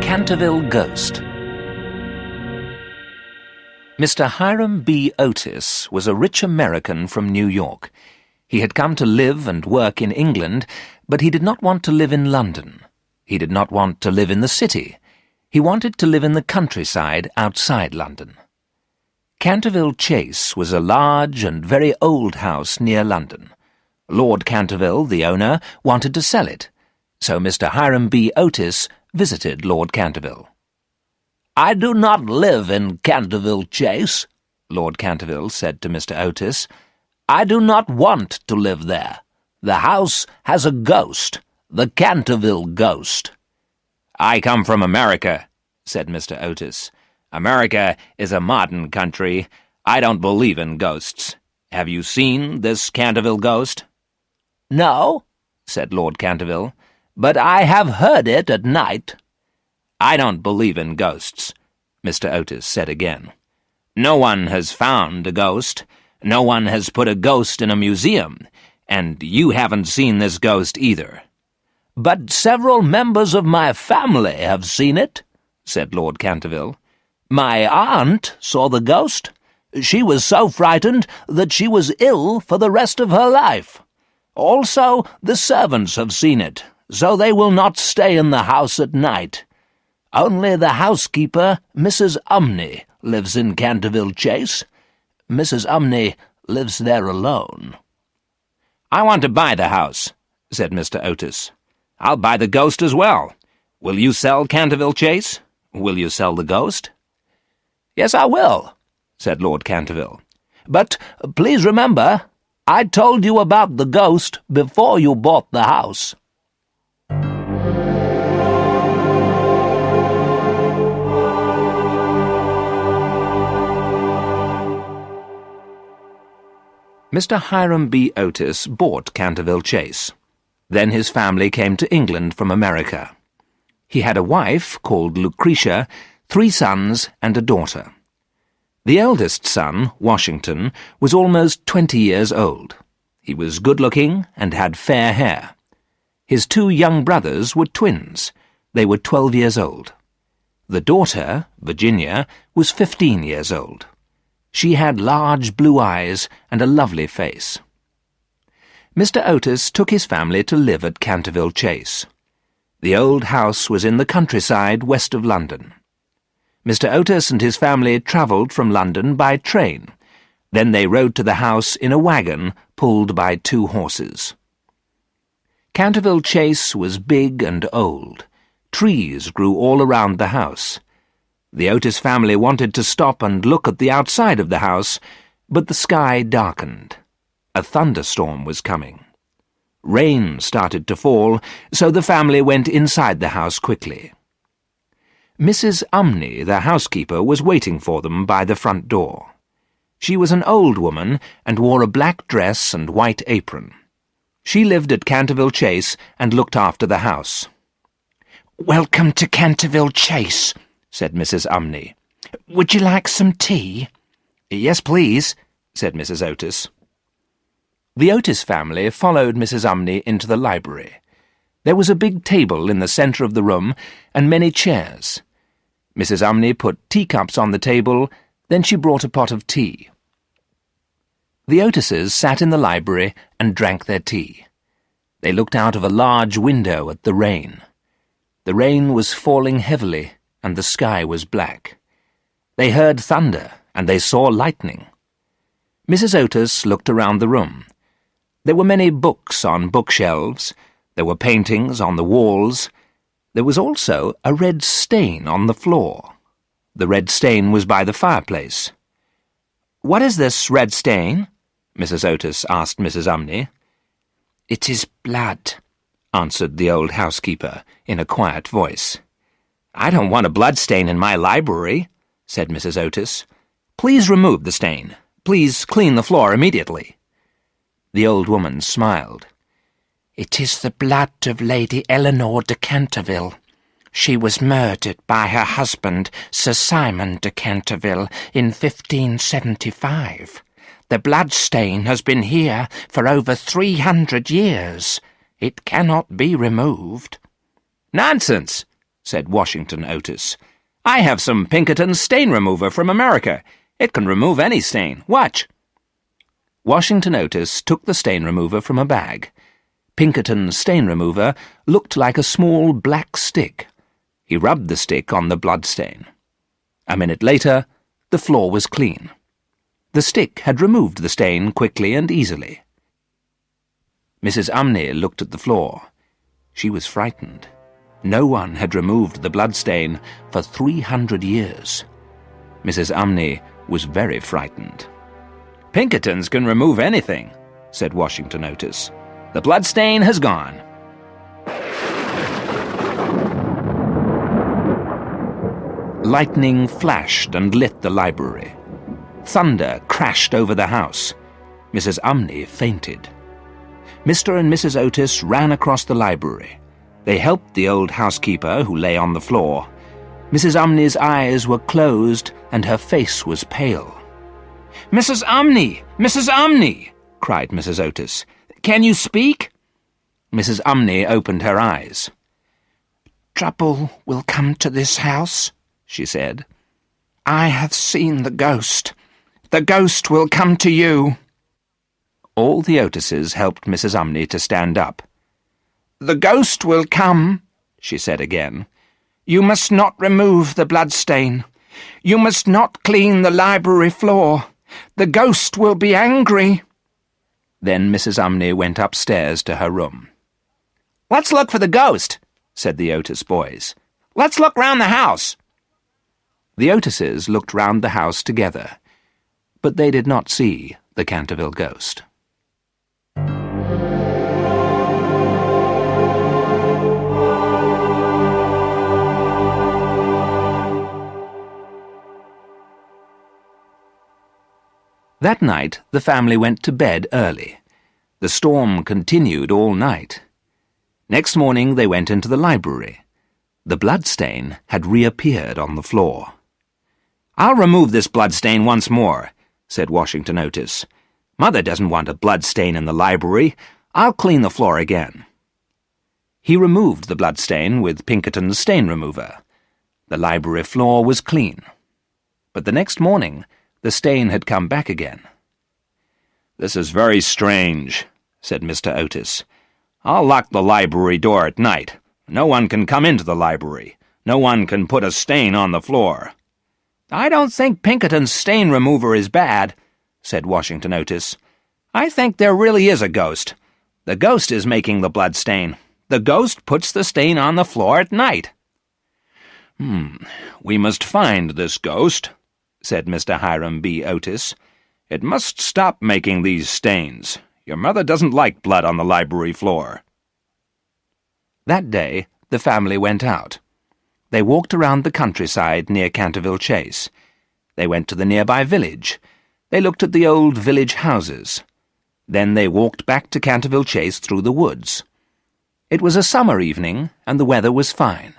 Canterville Ghost. Mr. Hiram B. Otis was a rich American from New York. He had come to live and work in England, but he did not want to live in London. He did not want to live in the city. He wanted to live in the countryside outside London. Canterville Chase was a large and very old house near London. Lord Canterville, the owner, wanted to sell it, so Mr. Hiram B. Otis visited Lord Canterville. "I do not live in Canterville Chase," Lord Canterville said to Mr. Otis. "I do not want to live there. The house has a ghost, the Canterville Ghost." "I come from America," said Mr. Otis. "America is a modern country. I don't believe in ghosts. Have you seen this Canterville Ghost?" "No," said Lord Canterville, "but I have heard it at night." "I don't believe in ghosts," Mr. Otis said again. "No one has found a ghost. No one has put a ghost in a museum, and you haven't seen this ghost either." "But several members of my family have seen it," said Lord Canterville. "My aunt saw the ghost. She was so frightened that she was ill for the rest of her life. Also, the servants have seen it, so they will not stay in the house at night. Only the housekeeper, Mrs. Umney, lives in Canterville Chase. Mrs. Umney lives there alone." "I want to buy the house," said Mr. Otis. "I'll buy the ghost as well. Will you sell Canterville Chase? Will you sell the ghost?" "Yes, I will," said Lord Canterville. "But please remember, I told you about the ghost before you bought the house." Mr. Hiram B. Otis bought Canterville Chase. Then his family came to England from America. He had a wife called Lucretia, 3 sons and a daughter. The eldest son, Washington, was almost 20 years old. He was good-looking and had fair hair. His 2 young brothers were twins. They were 12 years old. The daughter, Virginia, was 15 years old. She had large blue eyes and a lovely face. Mr. Otis took his family to live at Canterville Chase. The old house was in the countryside west of London. Mr. Otis and his family travelled from London by train. Then they rode to the house in a wagon pulled by 2 horses. Canterville Chase was big and old. Trees grew all around the house. The Otis family wanted to stop and look at the outside of the house, but the sky darkened. A thunderstorm was coming. Rain started to fall, so the family went inside the house quickly. Mrs. Umney, the housekeeper, was waiting for them by the front door. She was an old woman and wore a black dress and white apron. She lived at Canterville Chase and looked after the house. "Welcome to Canterville Chase," said Mrs. Umney. "Would you like some tea?" "Yes, please," said Mrs. Otis. The Otis family followed Mrs. Umney into the library. There was a big table in the centre of the room and many chairs. Mrs. Umney put teacups on the table, then she brought a pot of tea. The Otises sat in the library and drank their tea. They looked out of a large window at the rain. The rain was falling heavily, and the sky was black. They heard thunder, and they saw lightning. Mrs. Otis looked around the room. There were many books on bookshelves. There were paintings on the walls. There was also a red stain on the floor. The red stain was by the fireplace. "What is this red stain?" Mrs. Otis asked Mrs. Umney. "It is blood," answered the old housekeeper in a quiet voice. "I don't want a blood stain in my library," said Mrs. Otis. "Please remove the stain. Please clean the floor immediately." The old woman smiled. "It is the blood of Lady Eleanor de Canterville. She was murdered by her husband, Sir Simon de Canterville, in 1575. The blood stain has been here for over 300 years. It cannot be removed." "Nonsense," said Washington Otis. "I have some Pinkerton stain remover from America. It can remove any stain. Watch." Washington Otis took the stain remover from a bag. Pinkerton's stain remover looked like a small black stick. He rubbed the stick on the blood stain. A minute later, the floor was clean. The stick had removed the stain quickly and easily. Mrs. Umney looked at the floor. She was frightened. No one had removed the blood stain for 300 years. Mrs. Umney was very frightened. "Pinkertons can remove anything," said Washington Otis. "The blood stain has gone." Lightning flashed and lit the library. Thunder crashed over the house. Mrs. Umney fainted. Mr. and Mrs. Otis ran across the library. They helped the old housekeeper, who lay on the floor. Mrs. Umney's eyes were closed and her face was pale. "Mrs. Umney! Mrs. Umney!" cried Mrs. Otis. "Can you speak?" Mrs. Umney opened her eyes. "Trouble will come to this house," she said. "I have seen the ghost. The ghost will come to you." All the Otises helped Mrs. Umney to stand up. "The ghost will come," she said again. "You must not remove the blood stain. You must not clean the library floor. The ghost will be angry." Then Mrs. Umney went upstairs to her room. "Let's look for the ghost," said the Otis boys. "Let's look round the house." The Otises looked round the house together, but they did not see the Canterville ghost. That night the family went to bed early. The storm continued all night. Next morning they went into the library. The blood stain had reappeared on the floor. "I'll remove this blood stain once more," said Washington Otis. "Mother doesn't want a blood stain in the library. I'll clean the floor again." He removed the blood stain with Pinkerton's stain remover. The library floor was clean. But the next morning the stain had come back again. "This is very strange," said Mr. Otis. "I'll lock the library door at night. No one can come into the library. No one can put a stain on the floor." "I don't think Pinkerton's stain remover is bad," said Washington Otis. "I think there really is a ghost. The ghost is making the blood stain. The ghost puts the stain on the floor at night." "We must find this ghost," said Mr. Hiram B. Otis. "It must stop making these stains. Your mother doesn't like blood on the library floor." That day the family went out. They walked around the countryside near Canterville Chase. They went to the nearby village. They looked at the old village houses. Then they walked back to Canterville Chase through the woods. It was a summer evening, and the weather was fine.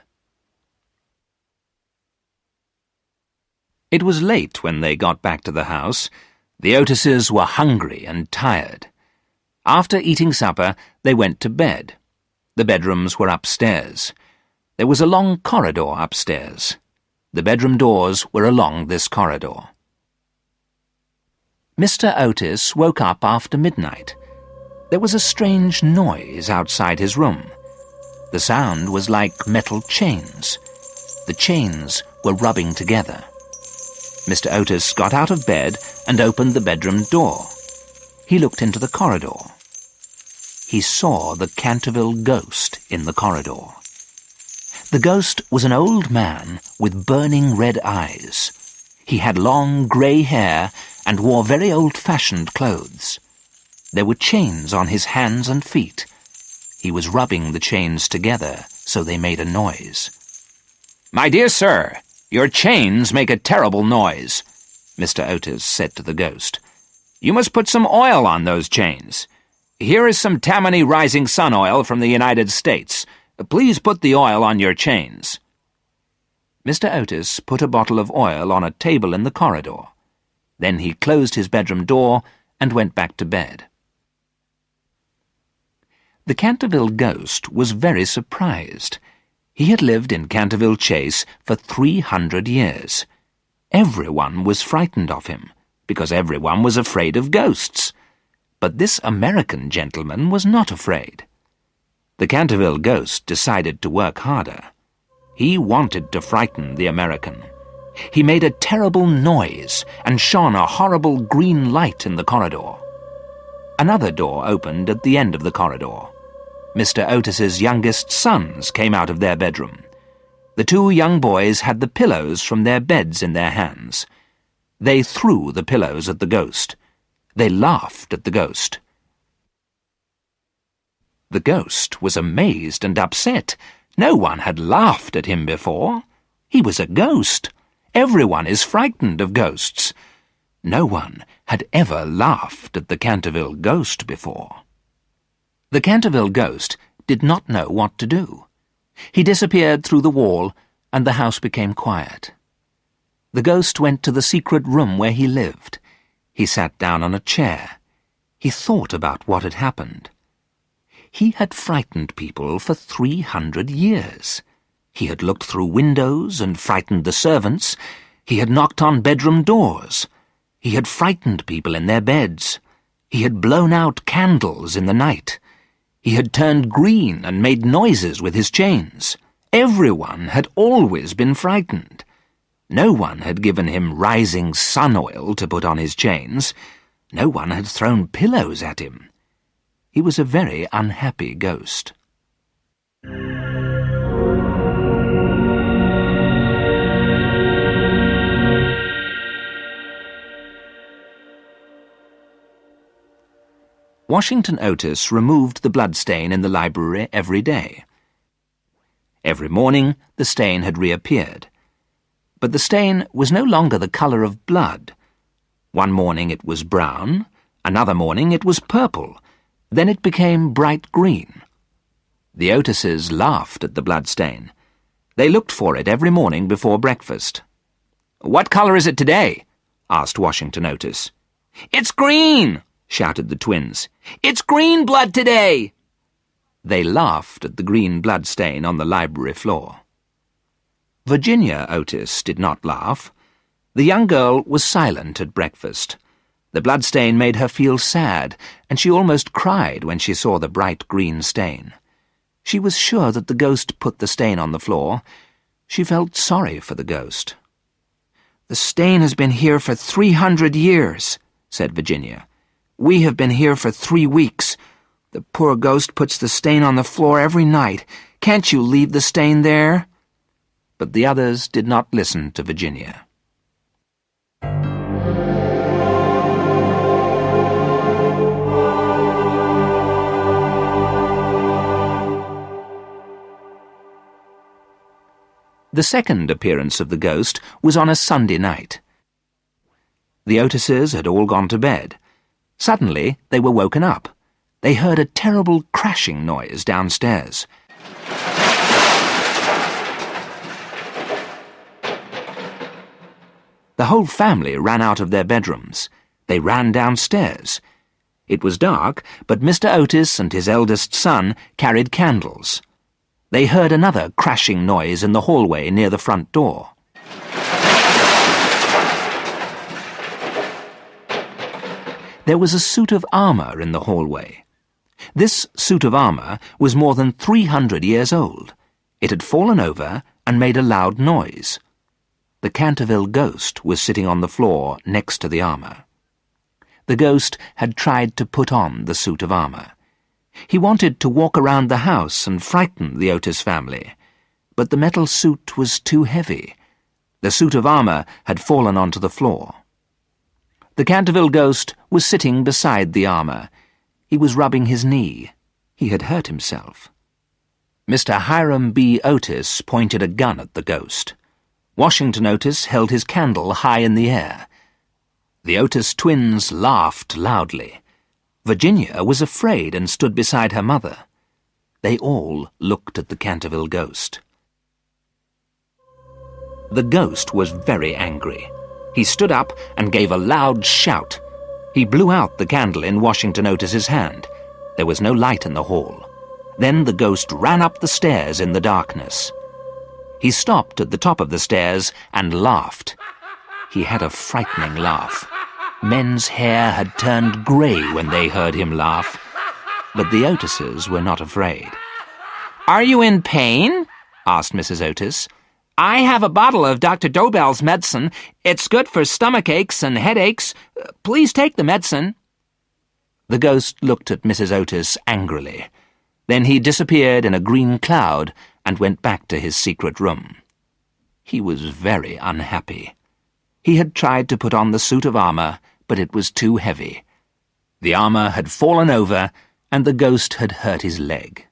It was late when they got back to the house. The Otises were hungry and tired. After eating supper, they went to bed. The bedrooms were upstairs. There was a long corridor upstairs. The bedroom doors were along this corridor. Mr. Otis woke up after midnight. There was a strange noise outside his room. The sound was like metal chains. The chains were rubbing together. Mr. Otis got out of bed and opened the bedroom door. He looked into the corridor. He saw the Canterville ghost in the corridor. The ghost was an old man with burning red eyes. He had long grey hair and wore very old-fashioned clothes. There were chains on his hands and feet. He was rubbing the chains together so they made a noise. "My dear sir, your chains make a terrible noise," Mr. Otis said to the ghost. "You must put some oil on those chains. Here is some Tammany Rising Sun oil from the United States. Please put the oil on your chains." Mr. Otis put a bottle of oil on a table in the corridor. Then he closed his bedroom door and went back to bed. The Canterville ghost was very surprised. He had lived in Canterville Chase for 300 years. Everyone was frightened of him, because everyone was afraid of ghosts. But this American gentleman was not afraid. The Canterville Ghost decided to work harder. He wanted to frighten the American. He made a terrible noise and shone a horrible green light in the corridor. Another door opened at the end of the corridor. Mr. Otis's youngest sons came out of their bedroom. The two young boys had the pillows from their beds in their hands. They threw the pillows at the ghost. They laughed at the ghost. The ghost was amazed and upset. No one had laughed at him before. He was a ghost. Everyone is frightened of ghosts. No one had ever laughed at the Canterville Ghost before. The Canterville Ghost did not know what to do. He disappeared through the wall, and the house became quiet. The ghost went to the secret room where he lived. He sat down on a chair. He thought about what had happened. He had frightened people for 300 years. He had looked through windows and frightened the servants. He had knocked on bedroom doors. He had frightened people in their beds. He had blown out candles in the night. He had turned green and made noises with his chains. Everyone had always been frightened. No one had given him rising sun oil to put on his chains. No one had thrown pillows at him. He was a very unhappy ghost. Washington Otis removed the bloodstain in the library every day. Every morning the stain had reappeared. But the stain was no longer the colour of blood. One morning it was brown, another morning it was purple, then it became bright green. The Otises laughed at the bloodstain. They looked for it every morning before breakfast. "What colour is it today?" asked Washington Otis. "It's green!" shouted the twins. "It's green blood today!" They laughed at the green bloodstain on the library floor. Virginia Otis did not laugh. The young girl was silent at breakfast. The bloodstain made her feel sad, and she almost cried when she saw the bright green stain. She was sure that the ghost put the stain on the floor. She felt sorry for the ghost. "The stain has been here for 300 years, said Virginia. "We have been here for 3 weeks. The poor ghost puts the stain on the floor every night. Can't you leave the stain there?" But the others did not listen to Virginia. The second appearance of the ghost was on a Sunday night. The Otises had all gone to bed. Suddenly they were woken up. They heard a terrible crashing noise downstairs. The whole family ran out of their bedrooms. They ran downstairs. It was dark, but Mr. Otis and his eldest son carried candles. They heard another crashing noise in the hallway near the front door. There was a suit of armour in the hallway. This suit of armour was more than 300 years old. It had fallen over and made a loud noise. The Canterville Ghost was sitting on the floor next to the armour. The ghost had tried to put on the suit of armour. He wanted to walk around the house and frighten the Otis family, but the metal suit was too heavy. The suit of armour had fallen onto the floor. The Canterville Ghost was sitting beside the armour. He was rubbing his knee. He had hurt himself. Mr. Hiram B. Otis pointed a gun at the ghost. Washington Otis held his candle high in the air. The Otis twins laughed loudly. Virginia was afraid and stood beside her mother. They all looked at the Canterville Ghost. The ghost was very angry. He stood up and gave a loud shout. He blew out the candle in Washington Otis's hand. There was no light in the hall. Then the ghost ran up the stairs in the darkness. He stopped at the top of the stairs and laughed. He had a frightening laugh. Men's hair had turned grey when they heard him laugh, but the Otises were not afraid. "Are you in pain?" asked Mrs. Otis. "I have a bottle of Dr. Dobell's medicine. It's good for stomach aches and headaches. Please take the medicine." The ghost looked at Mrs. Otis angrily. Then he disappeared in a green cloud and went back to his secret room. He was very unhappy. He had tried to put on the suit of armour, but it was too heavy. The armour had fallen over, and the ghost had hurt his leg.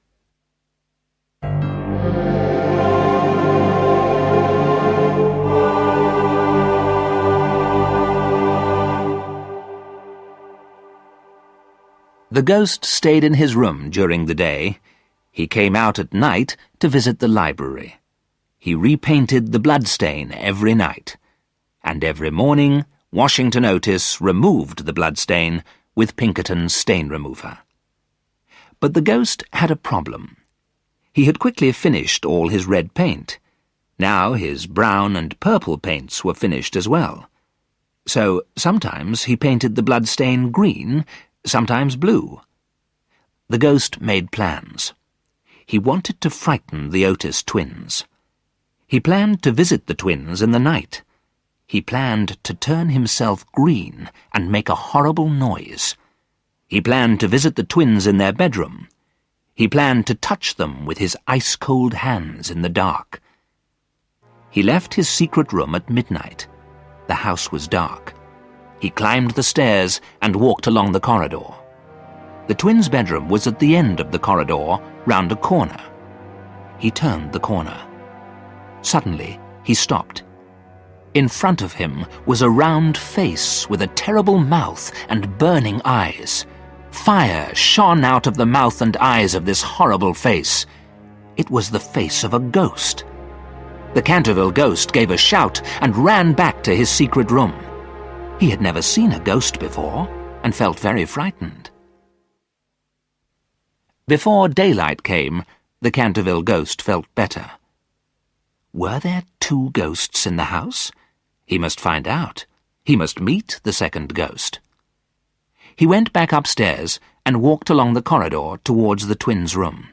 The ghost stayed in his room during the day. He came out at night to visit the library. He repainted the bloodstain every night, and every morning Washington Otis removed the bloodstain with Pinkerton's stain remover. But the ghost had a problem. He had quickly finished all his red paint. Now his brown and purple paints were finished as well. So sometimes he painted the bloodstain green, sometimes blue. The ghost made plans. He wanted to frighten the Otis twins. He planned to visit the twins in the night. He planned to turn himself green and make a horrible noise. He planned to visit the twins in their bedroom. He planned to touch them with his ice-cold hands in the dark. He left his secret room at midnight. The house was dark. He climbed the stairs and walked along the corridor. The twins' bedroom was at the end of the corridor, round a corner. He turned the corner. Suddenly, he stopped. In front of him was a round face with a terrible mouth and burning eyes. Fire shone out of the mouth and eyes of this horrible face. It was the face of a ghost. The Canterville Ghost gave a shout and ran back to his secret room. He had never seen a ghost before, and felt very frightened. Before daylight came, the Canterville Ghost felt better. Were there 2 ghosts in the house? He must find out. He must meet the second ghost. He went back upstairs and walked along the corridor towards the twins' room.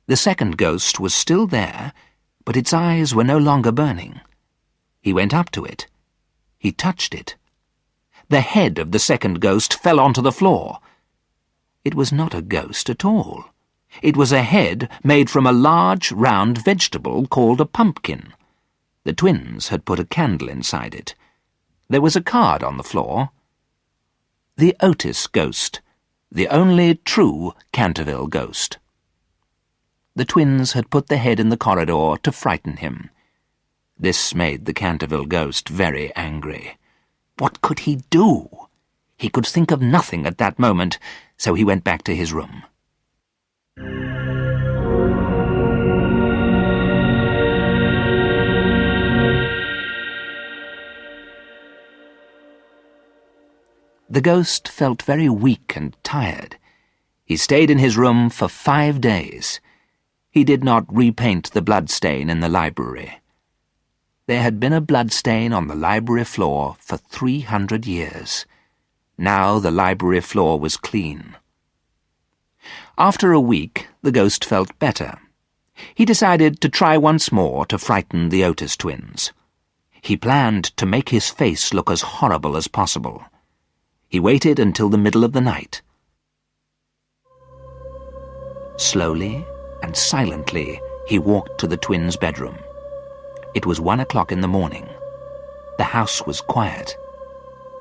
The second ghost was still there, but its eyes were no longer burning. He went up to it. He touched it. The head of the second ghost fell onto the floor. It was not a ghost at all. It was a head made from a large, round vegetable called a pumpkin. The twins had put a candle inside it. There was a card on the floor. The Otis Ghost, the only true Canterville Ghost. The twins had put the head in the corridor to frighten him. This made the Canterville Ghost very angry. What could he do? He could think of nothing at that moment, so he went back to his room. The ghost felt very weak and tired. He stayed in his room for 5 days. He did not repaint the bloodstain in the library. There had been a bloodstain on the library floor for 300 years. Now the library floor was clean. After a week, the ghost felt better. He decided to try once more to frighten the Otis twins. He planned to make his face look as horrible as possible. He waited until the middle of the night. Slowly and silently, he walked to the twins' bedroom. It was 1 o'clock in the morning. The house was quiet.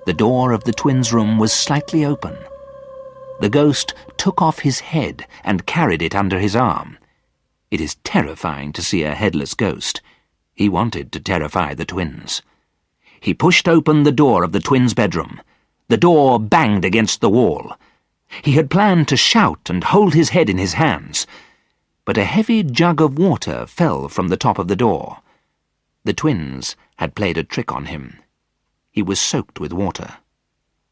The door of the twins' room was slightly open. The ghost took off his head and carried it under his arm. It is terrifying to see a headless ghost. He wanted to terrify the twins. He pushed open the door of the twins' bedroom. The door banged against the wall. He had planned to shout and hold his head in his hands, but a heavy jug of water fell from the top of the door. The twins had played a trick on him. He was soaked with water.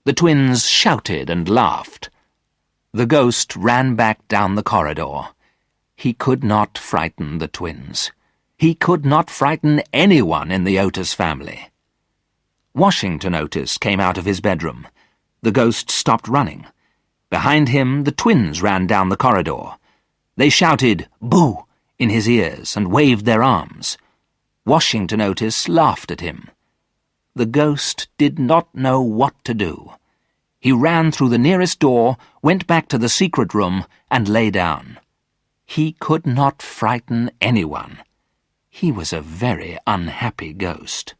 The twins shouted and laughed. The ghost ran back down the corridor. He could not frighten the twins. He could not frighten anyone in the Otis family. Washington Otis came out of his bedroom. The ghost stopped running. Behind him, the twins ran down the corridor. They shouted, "Boo!" in his ears and waved their arms. Washington Otis laughed at him. The ghost did not know what to do. He ran through the nearest door, went back to the secret room, and lay down. He could not frighten anyone. He was a very unhappy ghost.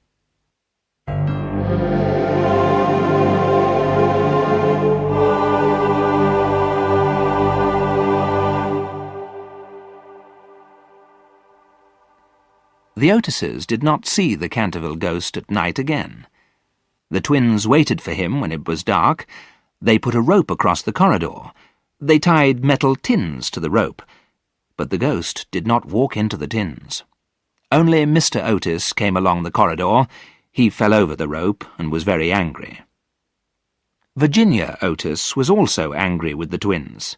The Otises did not see the Canterville ghost at night again. The twins waited for him when it was dark. They put a rope across the corridor. They tied metal tins to the rope, but the ghost did not walk into the tins. Only Mr. Otis came along the corridor. He fell over the rope and was very angry. Virginia Otis was also angry with the twins.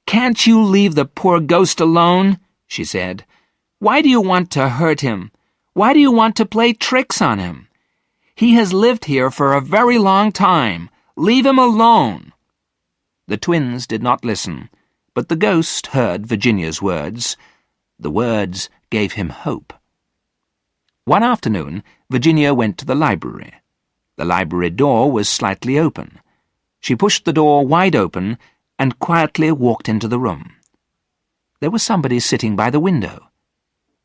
"Can't you leave the poor ghost alone?" she said. "Why do you want to hurt him? Why do you want to play tricks on him? He has lived here for a very long time. Leave him alone." The twins did not listen, but the ghost heard Virginia's words. The words gave him hope. One afternoon, Virginia went to the library. The library door was slightly open. She pushed the door wide open and quietly walked into the room. There was somebody sitting by the window.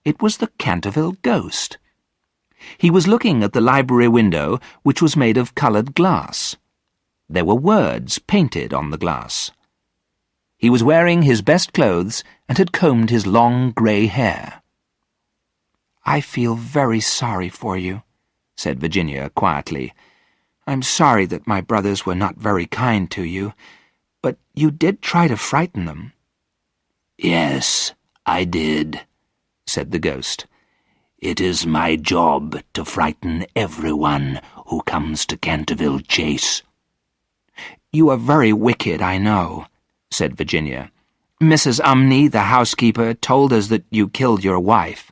It was the Canterville ghost. He was looking at the library window, which was made of coloured glass. There were words painted on the glass. He was wearing his best clothes and had combed his long grey hair. "I feel very sorry for you," said Virginia quietly. "I'm sorry that my brothers were not very kind to you, but you did try to frighten them." "Yes, I did," said the ghost. "It is my job to frighten everyone who comes to Canterville Chase." "You are very wicked, I know," said Virginia. "Mrs. Umney, the housekeeper, told us that you killed your wife."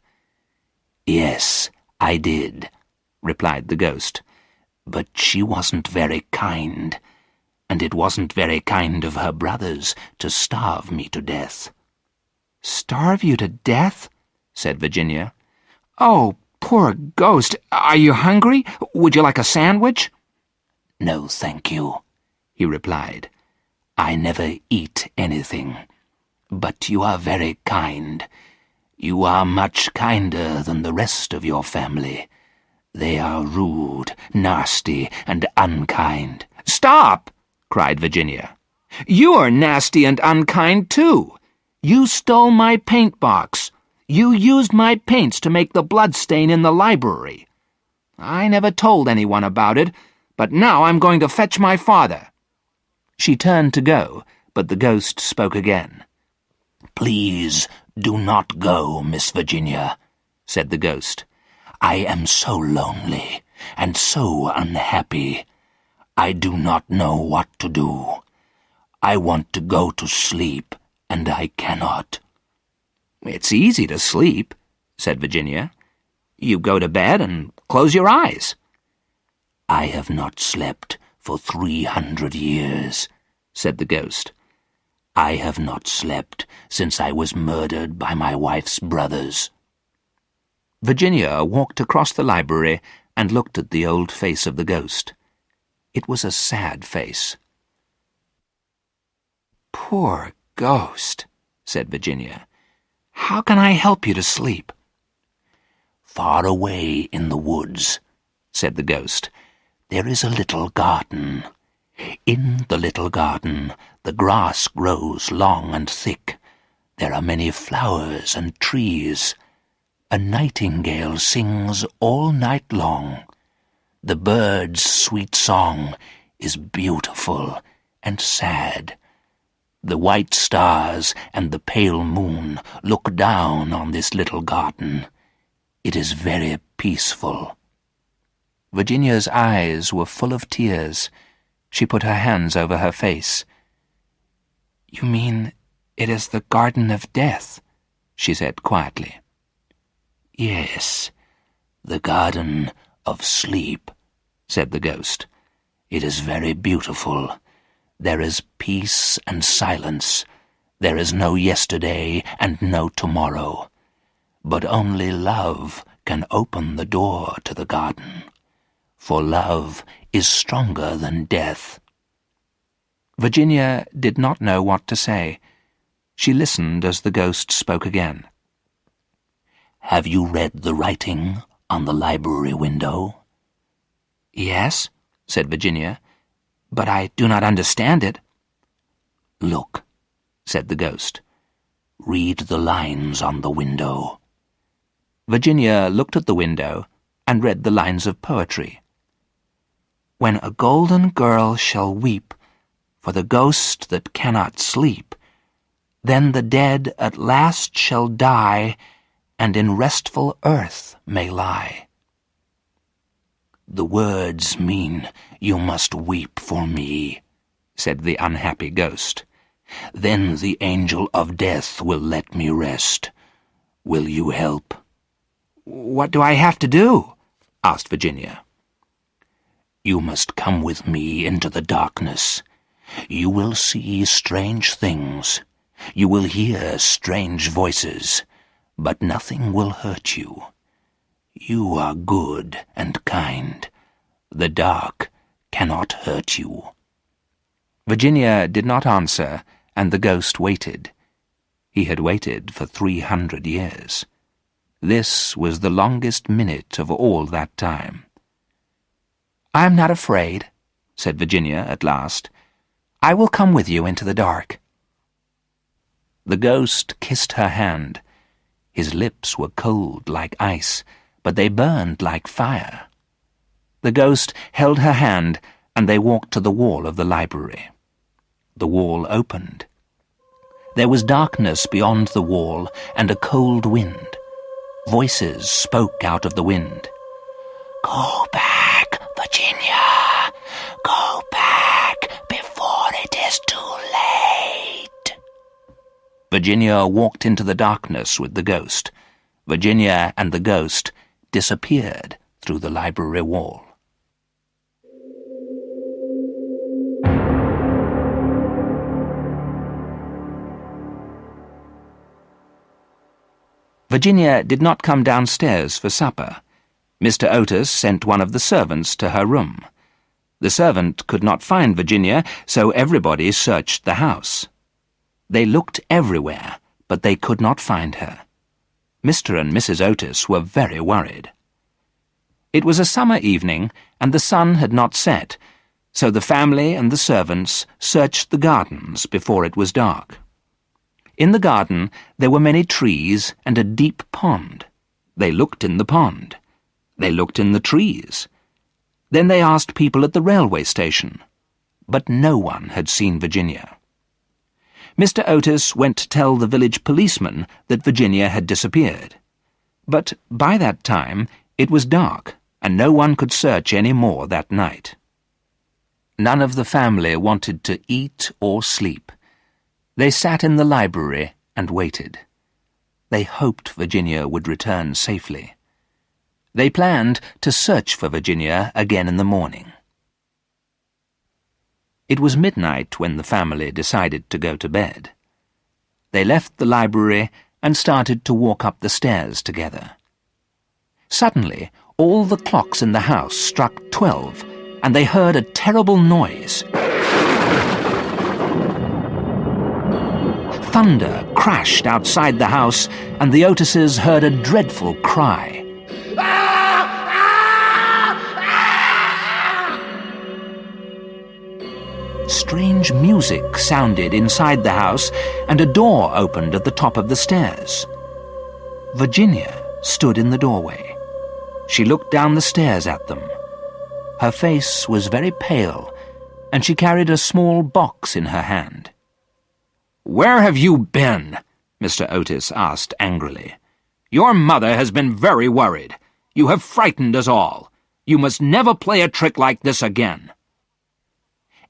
"Yes, I did," replied the ghost. "But she wasn't very kind, and it wasn't very kind of her brothers to starve me to death." "Starve you to death?" said Virginia. "Oh, poor ghost. Are you hungry? Would you like a sandwich?" "No, thank you," he replied. "I never eat anything. But you are very kind. You are much kinder than the rest of your family. They are rude, nasty, and unkind." "Stop!" cried Virginia. "You're nasty and unkind, too. You stole my paint box. You used my paints to make the blood stain in the library. I never told anyone about it, but now I'm going to fetch my father." She turned to go, but the ghost spoke again. "Please do not go, Miss Virginia," said the ghost. "I am so lonely and so unhappy. I do not know what to do. I want to go to sleep, and I cannot." "It's easy to sleep," said Virginia. "You go to bed and close your eyes." "I have not slept for 300 years, said the ghost. "I have not slept since I was murdered by my wife's brothers." Virginia walked across the library and looked at the old face of the ghost. It was a sad face. "Poor ghost," said Virginia. "How can I help you to sleep?" "Far away in the woods," said the ghost, "there is a little garden. In the little garden the grass grows long and thick. There are many flowers and trees. A nightingale sings all night long. The bird's sweet song is beautiful and sad. The white stars and the pale moon look down on this little garden. It is very peaceful." Virginia's eyes were full of tears. She put her hands over her face. "You mean it is the Garden of Death?" she said quietly. "Yes, the garden of sleep," said the ghost. "It is very beautiful. There is peace and silence. There is no yesterday and no tomorrow. But only love can open the door to the garden. For love is stronger than death." Virginia did not know what to say. She listened as the ghost spoke again. "Have you read the writing on the library window?" "Yes," said Virginia, "but I do not understand it." "Look," said the ghost. "Read the lines on the window." Virginia looked at the window and read the lines of poetry. "When a golden girl shall weep for the ghost that cannot sleep, then the dead at last shall die, and in restful earth may lie." "The words mean you must weep for me," said the unhappy ghost. "Then the angel of death will let me rest. Will you help?" "What do I have to do?" asked Virginia. "You must come with me into the darkness. You will see strange things. You will hear strange voices, but nothing will hurt you. You are good and kind. The dark cannot hurt you." Virginia did not answer, and the ghost waited. He had waited for 300 years. This was the longest minute of all that time. "I am not afraid," said Virginia at last. "I will come with you into the dark." The ghost kissed her hand. His lips were cold like ice, but they burned like fire. The ghost held her hand, and they walked to the wall of the library. The wall opened. There was darkness beyond the wall, and a cold wind. Voices spoke out of the wind. "Go back, Virginia. Go back before it is too late." Virginia walked into the darkness with the ghost. Virginia and the ghost disappeared through the library wall. Virginia did not come downstairs for supper. Mr. Otis sent one of the servants to her room. The servant could not find Virginia, so everybody searched the house. They looked everywhere, but they could not find her. Mr. and Mrs. Otis were very worried. It was a summer evening, and the sun had not set, so the family and the servants searched the gardens before it was dark. In the garden there were many trees and a deep pond. They looked in the pond. They looked in the trees. Then they asked people at the railway station, but no one had seen Virginia. Mr. Otis went to tell the village policeman that Virginia had disappeared. But by that time it was dark, and no one could search any more that night. None of the family wanted to eat or sleep. They sat in the library and waited. They hoped Virginia would return safely. They planned to search for Virginia again in the morning. It was midnight when the family decided to go to bed. They left the library and started to walk up the stairs together. Suddenly, all the clocks in the house struck 12, and they heard a terrible noise. Thunder crashed outside the house, and the Otises heard a dreadful cry. Strange music sounded inside the house, and a door opened at the top of the stairs. Virginia stood in the doorway. She looked down the stairs at them. Her face was very pale, and she carried a small box in her hand. "Where have you been?" Mr. Otis asked angrily. "Your mother has been very worried. You have frightened us all. You must never play a trick like this again."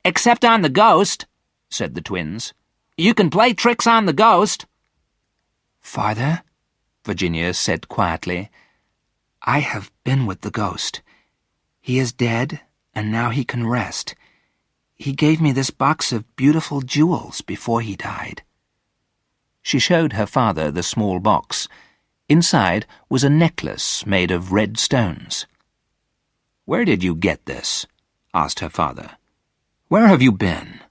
"Except on the ghost," said the twins. "You can play tricks on the ghost." "Father?" Virginia said quietly. "I have been with the ghost. He is dead, and now he can rest. He gave me this box of beautiful jewels before he died." She showed her father the small box. Inside was a necklace made of red stones. "Where did you get this?" asked her father. "Where have you been?"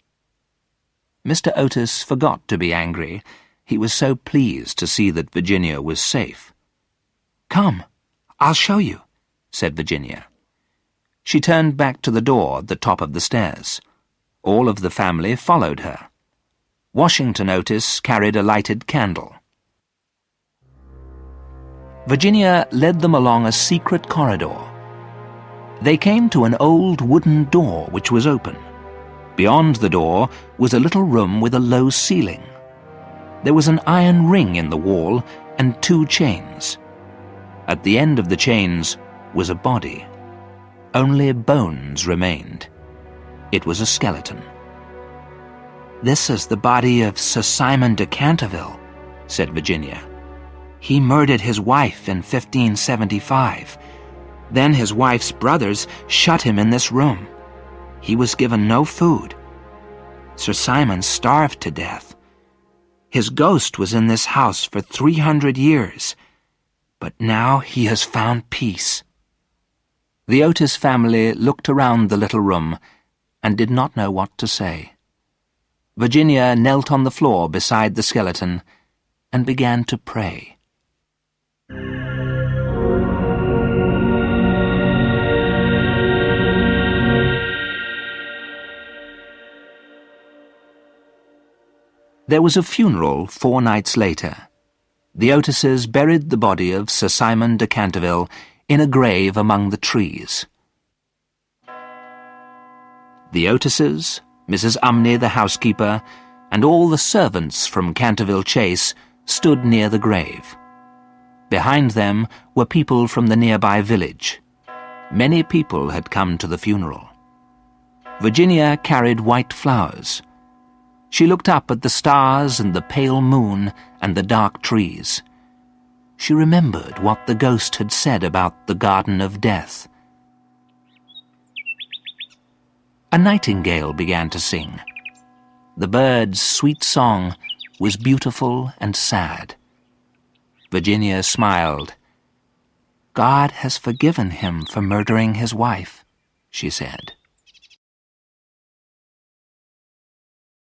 Mr. Otis forgot to be angry. He was so pleased to see that Virginia was safe. "Come, I'll show you," said Virginia. She turned back to the door at the top of the stairs. All of the family followed her. Washington Otis carried a lighted candle. Virginia led them along a secret corridor. They came to an old wooden door which was open. Beyond the door was a little room with a low ceiling. There was an iron ring in the wall and 2 chains. At the end of the chains was a body. Only bones remained. It was a skeleton. "This is the body of Sir Simon de Canterville," said Virginia. "He murdered his wife in 1575. Then his wife's brothers shut him in this room. He was given no food. Sir Simon starved to death. His ghost was in this house for 300 years, but now he has found peace." The Otis family looked around the little room and did not know what to say. Virginia knelt on the floor beside the skeleton and began to pray. There was a funeral 4 nights later. The Otises buried the body of Sir Simon de Canterville in a grave among the trees. The Otises, Mrs. Umney the housekeeper, and all the servants from Canterville Chase stood near the grave. Behind them were people from the nearby village. Many people had come to the funeral. Virginia carried white flowers. She looked up at the stars and the pale moon and the dark trees. She remembered what the ghost had said about the Garden of Death. A nightingale began to sing. The bird's sweet song was beautiful and sad. Virginia smiled. "God has forgiven him for murdering his wife," she said.